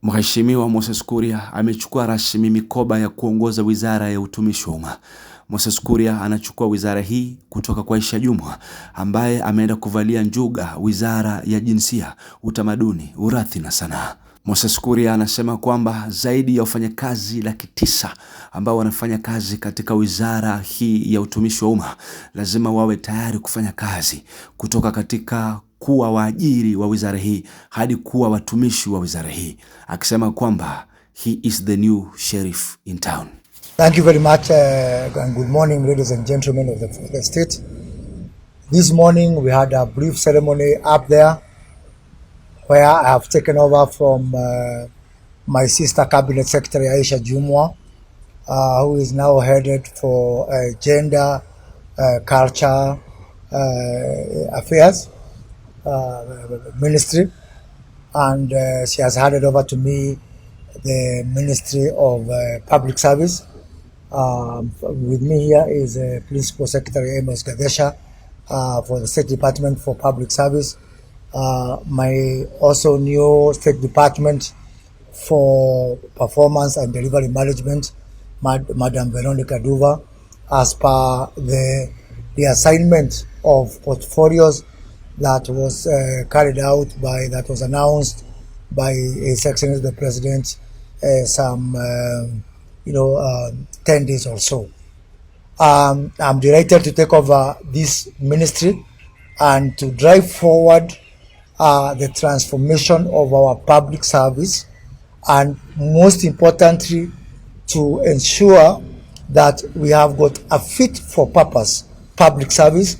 Mheshimiwa Moses Kuria amechukua rasmi mikoba ya kuongoza wizara ya utumishi wa umma. Moses Kuria anachukua wizara hii kutoka kwa Aisha Jumwa ambaye ameenda kuvalia njuga wizara ya jinsia, utamaduni, urathi na sanaa. Moses Kuria anasema kwamba zaidi ya wafanyakazi 900,000 ambao wanafanya kazi katika wizara hii ya utumishi wa umma lazima wawe tayari kufanya kazi, kutoka katika kuwa waajiri wa wizara hii hadi kuwa watumishi wa wizara hii, akisema kwamba he is the new sheriff in town. Thank you very much and good morning, ladies and gentlemen of the state. This morning we had a brief ceremony up there where I have taken over from my sister cabinet secretary Aisha Jumwa, who is now headed for gender, culture affairs ministry, and she has handed over to me the Ministry of Public Service. With me here is Principal Secretary Amos Gadesha for the State Department for Public Service. My also new State Department for Performance and Delivery Management, Madam Veronica Duva, as per the assignment of portfolios that was carried out that was announced by His Excellency the President some 10 days or so. I'm delighted to take over this ministry and to drive forward the transformation of our public service, and most importantly to ensure that we have got a fit for purpose public service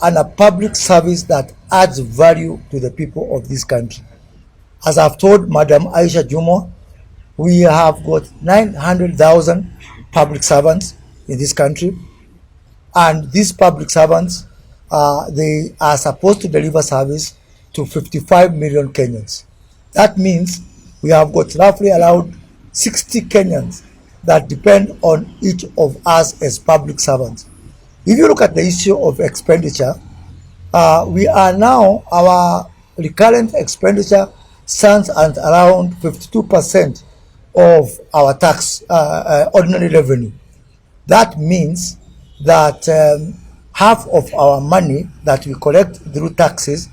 and a public service that adds value to the people of this country. As I've told Madam Aisha Jumwa, we have got 900,000 public servants in this country, and these public servants, they are supposed to deliver service to 55 million Kenyans. That means we have got roughly around 60 Kenyans that depend on each of us as public servants. If you look at the issue of expenditure, we are now, our recurrent expenditure stands at around 52% of our tax ordinary revenue. That means that half of our money that we collect through taxes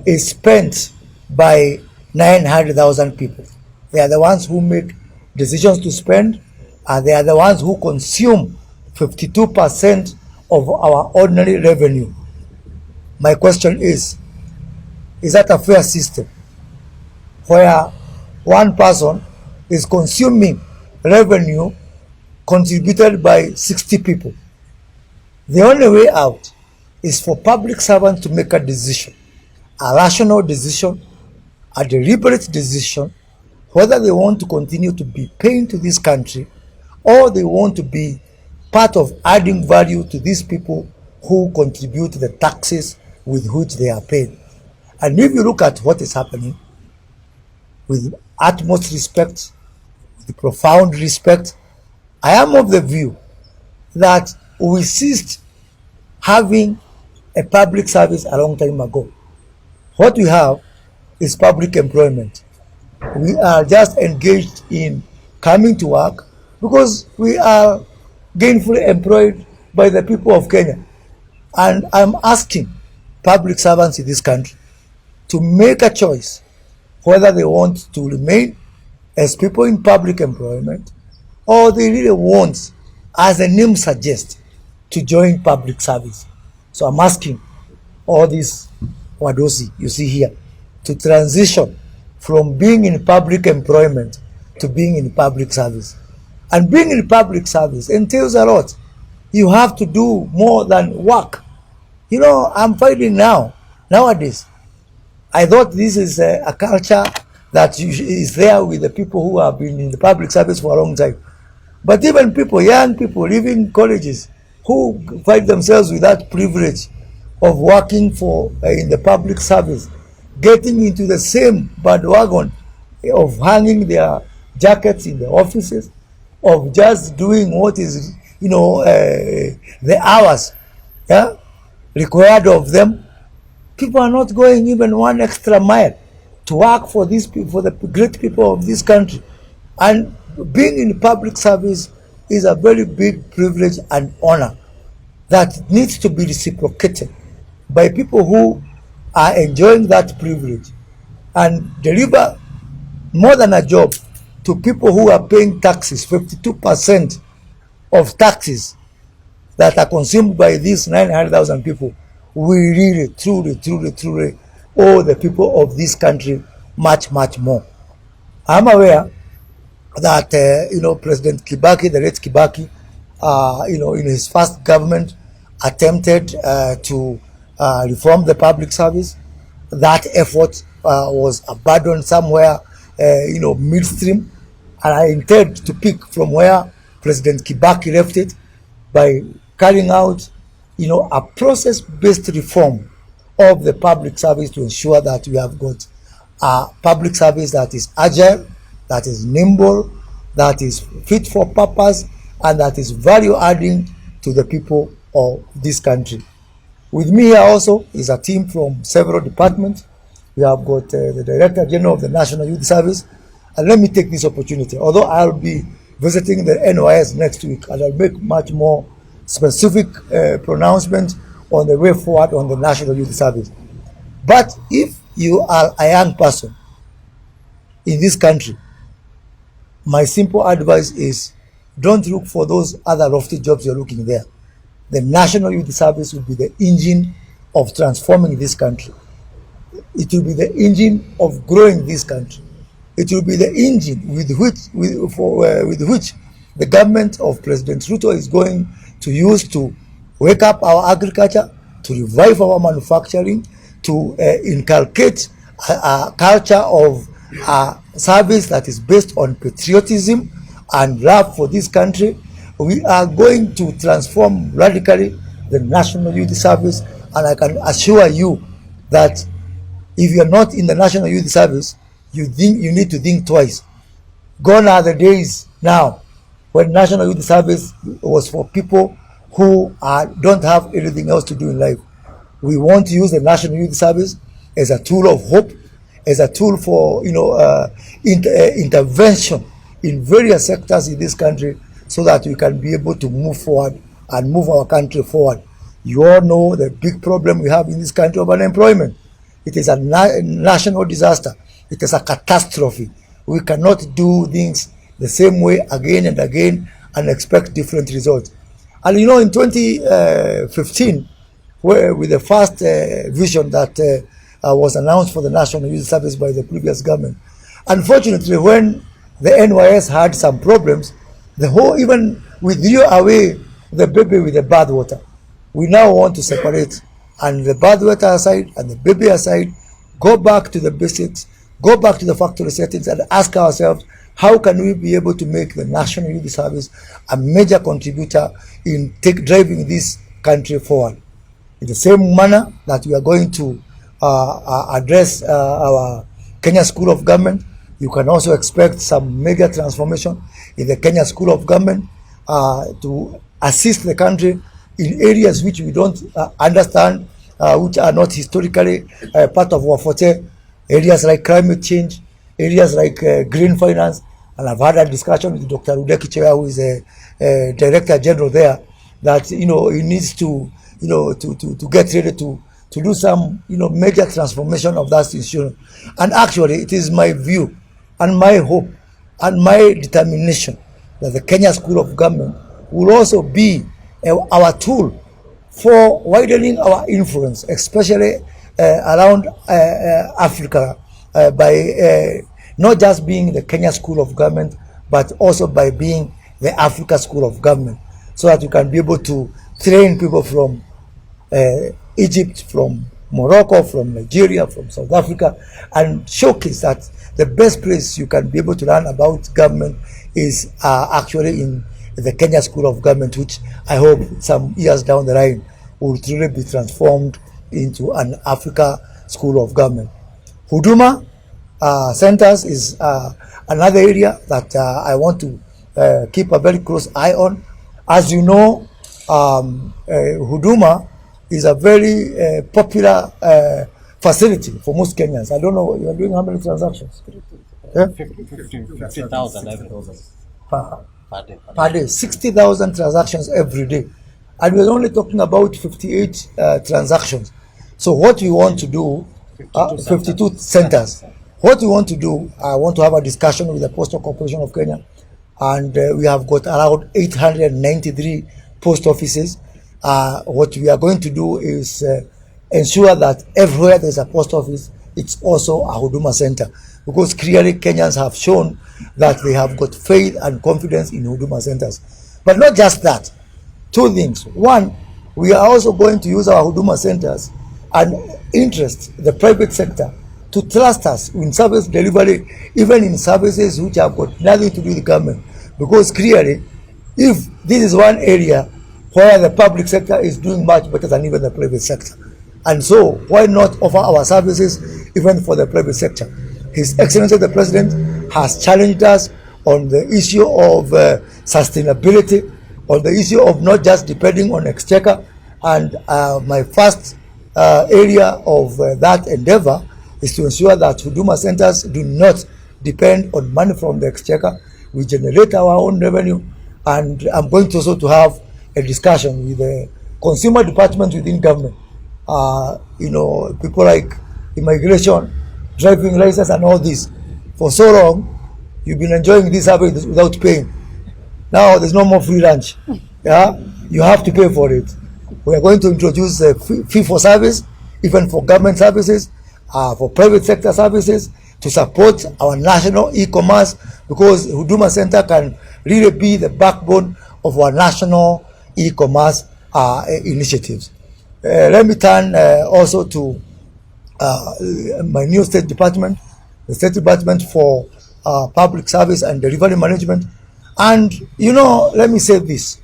is spent by 900,000 people. They are the ones who make decisions to spend, and they are the ones who consume 52% of our ordinary revenue. My question is that a fair system where one person is consuming revenue contributed by 60 people? The only way out is for public servants to make a decision, a rational decision, a deliberate decision, whether they want to continue to be paying to this country or they want to be part of adding value to these people who contribute to the taxes with which they are paid. And if you look at what is happening, with utmost respect, with profound respect, I am of the view that we ceased having a public service a long time ago. What we have is public employment. We are just engaged in coming to work because we are gainfully employed by the people of Kenya. And I'm asking public servants in this country to make a choice whether they want to remain as people in public employment or they really want, as the name suggests, to join public service. So I'm asking all these wadosi you see here to transition from being in public employment to being in public service. And being in public service entails a lot. You have to do more than work. I'm finding nowadays, I thought this is a culture that is there with the people who have been in the public service for a long time. But even people, young people leaving colleges, who find themselves with that privilege of working in the public service, getting into the same bandwagon of hanging their jackets in the offices, of just doing what is, the hours required of them. People are not going even one extra mile to work for these people, for the great people of this country. And being in public service is a very big privilege and honor that needs to be reciprocated by people who are enjoying that privilege and deliver more than a job to people who are paying taxes. 52% of taxes that are consumed by these 900,000 people. We really, truly owe the people of this country much more. I'm aware that President Kibaki, the late Kibaki, in his first government, attempted to reform the public service. That effort was abandoned somewhere, midstream, and I intend to pick from where President Kibaki left it by carrying out, a process-based reform of the public service to ensure that we have got a public service that is agile, that is nimble, that is fit for purpose, and that is value-adding to the people of this country. With me here also is a team from several departments. We have got the Director General of the National Youth Service. And let me take this opportunity, although I'll be visiting the NYS next week, and I'll make much more specific pronouncements on the way forward on the National Youth Service. But if you are a young person in this country, my simple advice is don't look for those other lofty jobs you're looking there. The National Youth Service will be the engine of transforming this country. It will be the engine of growing this country. It will be the engine with which the government of President Ruto is going to use to wake up our agriculture, to revive our manufacturing, to inculcate a culture of service that is based on patriotism and love for this country. We are going to transform radically the National Youth Service, and I can assure you that if you are not in the National Youth Service, you need to think twice. Gone are the days now when National Youth Service was for people who don't have anything else to do in life. We want to use the National Youth Service as a tool of hope, as a tool for intervention in various sectors in this country, so that we can be able to move forward and move our country forward. You all know the big problem we have in this country of unemployment. It is a national disaster. It is a catastrophe. We cannot do things the same way again and again and expect different results. And in 2015, with the first vision that was announced for the National Youth Service by the previous government, unfortunately, when the NYS had some problems, the whole even withdrew away the baby with the bathwater. We now want to separate, and the bathwater aside and the baby aside, go back to the basics, go back to the factory settings, and ask ourselves, how can we be able to make the National Youth Service a major contributor in driving this country forward? In the same manner that we are going to address our Kenya School of Government, you can also expect some major transformation in the Kenya School of Government to assist the country in areas which we don't understand, which are not historically part of our forte, areas like climate change, areas like green finance. And I've had a discussion with Dr. Udeki Cheya, who is a Director General there, that he needs to get ready to do some major transformation of that institution. And actually, it is my view and my hope and my determination that the Kenya School of Government will also be our tool for widening our influence, especially around Africa, by not just being the Kenya School of Government, but also by being the Africa School of Government, so that you can be able to train people from Egypt, from Morocco, from Nigeria, from South Africa, and showcase that the best place you can be able to learn about government is actually in the Kenya School of Government, which I hope some years down the line will truly be transformed into an Africa School of Government. Huduma centers is another area that I want to keep a very close eye on. As you know, Huduma is a very popular facility for most Kenyans. I don't know, you are doing how many transactions? Yeah? 50,000 every day. Per day, 60,000 transactions every day. And we're only talking about 58 transactions. So what we want to do, 52 centers. What we want to do, I want to have a discussion with the Postal Corporation of Kenya, and we have got around 893 post offices. What we are going to do is ensure that everywhere there's a post office, it's also a Huduma center, because clearly Kenyans have shown that they have got faith and confidence in Huduma centers. But not just that, two things. One, we are also going to use our Huduma centers and interest the private sector to trust us in service delivery, even in services which have got nothing to do with the government. Because clearly, if this is one area where the public sector is doing much better than even the private sector, and so why not offer our services even for the private sector? His Excellency the President has challenged us on the issue of sustainability, on the issue of not just depending on exchequer, and my first area of that endeavor is to ensure that Huduma centers do not depend on money from the exchequer. We generate our own revenue, and I'm going to also to have a discussion with the consumer department within government. People like immigration, driving license, and all this. For so long, you've been enjoying this service without paying. Now there's no more free lunch. Yeah, you have to pay for it. We are going to introduce a fee for service, even for government services, for private sector services, to support our national e-commerce, because Huduma Center can really be the backbone of our national e-commerce initiatives. Let me turn also to my new state department, the State Department for Public Service and Delivery Management. And, let me say this.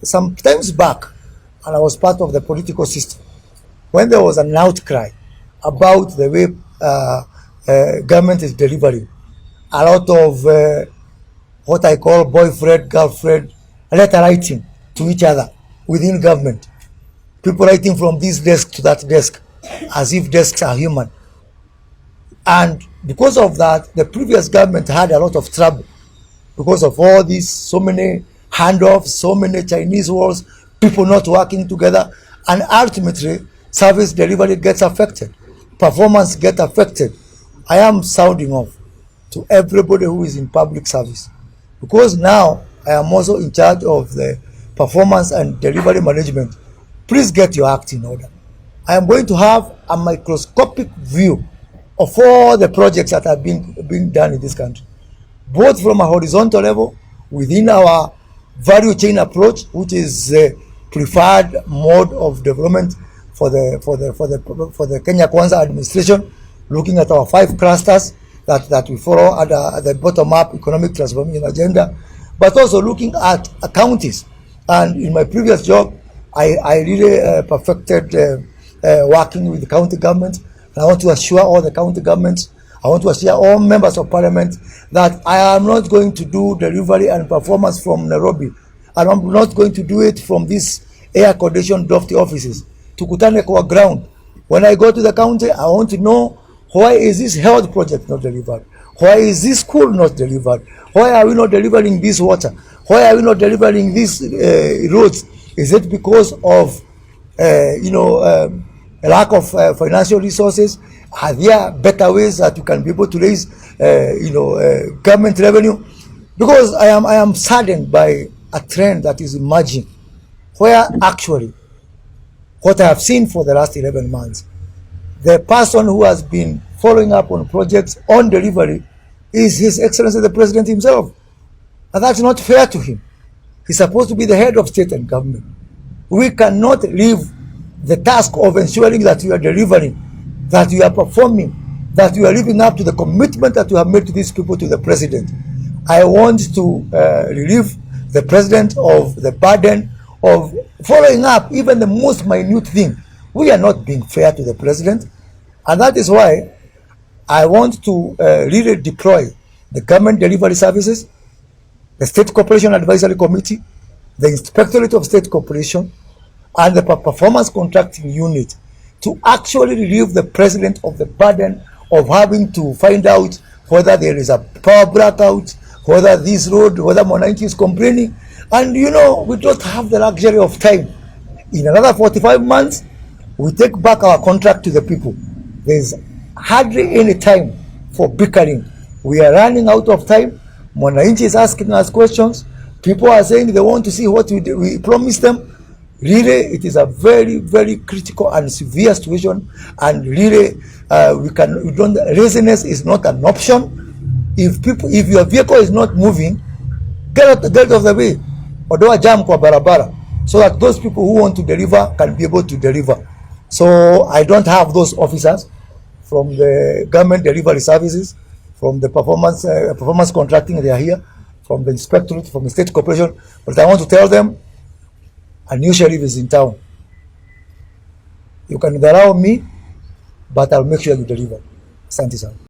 Some times back, and I was part of the political system, when there was an outcry about the way government is delivering, a lot of what I call boyfriend, girlfriend, letter writing to each other within government. People writing from this desk to that desk, as if desks are human. And because of that, the previous government had a lot of trouble because of all these, so many handoffs, so many Chinese walls, people not working together, and ultimately service delivery gets affected, performance gets affected. I am sounding off to everybody who is in public service, because now I am also in charge of the performance and delivery management. Please get your act in order. I am going to have a microscopic view of all the projects that are being done in this country, both from a horizontal level within our value chain approach, which is the preferred mode of development for the Kenya Kwanza administration, looking at our 5 clusters that we follow at the bottom-up economic transformation agenda, but also looking at counties. And in my previous job, I really perfected working with the county government. And I want to assure all the county governments, I want to assure all members of parliament that I am not going to do delivery and performance from Nairobi. And I'm not going to do it from these air-conditioned lofty offices. Tukutane kwa ground. When I go to the county, I want to know, why is this health project not delivered? Why is this school not delivered? Why are we not delivering this water? Why are we not delivering these roads? Is it because of a lack of financial resources? Are there better ways that you can be able to raise government revenue? Because I am saddened by a trend that is emerging, where actually what I have seen for the last 11 months, the person who has been following up on projects on delivery is His Excellency the President himself. And that's not fair to him. He's supposed to be the head of state and government. We cannot leave the task of ensuring that we are delivering, that we are performing, that we are living up to the commitment that we have made to these people, to the President. I want to relieve the President of the burden of following up even the most minute thing. We are not being fair to the President, and that is why I want to really deploy the government delivery services, the State Corporation Advisory Committee, the Inspectorate of State Corporation, and the Performance Contracting Unit to actually relieve the president of the burden of having to find out whether there is a power blackout, whether this road, whether Mwananchi is complaining. And you know, we don't have the luxury of time. In another 45 months, we take back our contract to the people. There's hardly any time for bickering. We are running out of time. Mwananchi is asking us questions. People are saying they want to see what we promised them. Really, it is a very, very critical and severe situation. And really, laziness is not an option. If your vehicle is not moving, get out of the way. Odoa jam kwa barabara, so that those people who want to deliver can be able to deliver. So I don't have those officers from the government delivery services, from the performance contracting. They are here, from the inspectorate, from the state corporation. But I want to tell them, a new sheriff is in town. You can allow me, but I'll make sure you deliver. Asante sana.